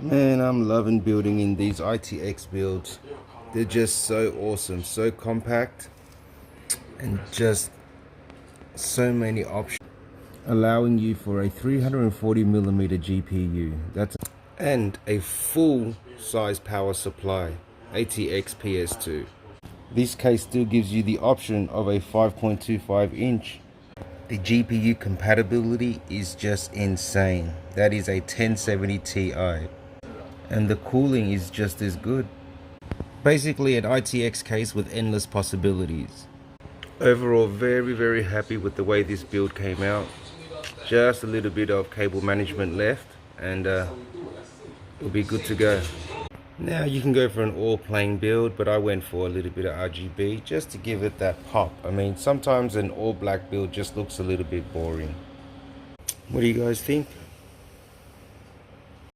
Man, I'm loving building in these ITX builds. They're just so awesome, so compact, and just so many options, allowing you for a 340mm GPU. And a full size power supply, ATX PS2. This case still gives you the option of a 5.25 inch. The GPU compatibility is just insane. That is a 1070 Ti. And the cooling is just as good. Basically an ITX case with endless possibilities. Overall, very happy with the way this build came out. Just a little bit of cable management left and it'll be good to go. Now you can go for an all plain build, but I went for a little bit of RGB just to give it that pop. I mean, sometimes an all black build just looks a little bit boring. What do you guys think?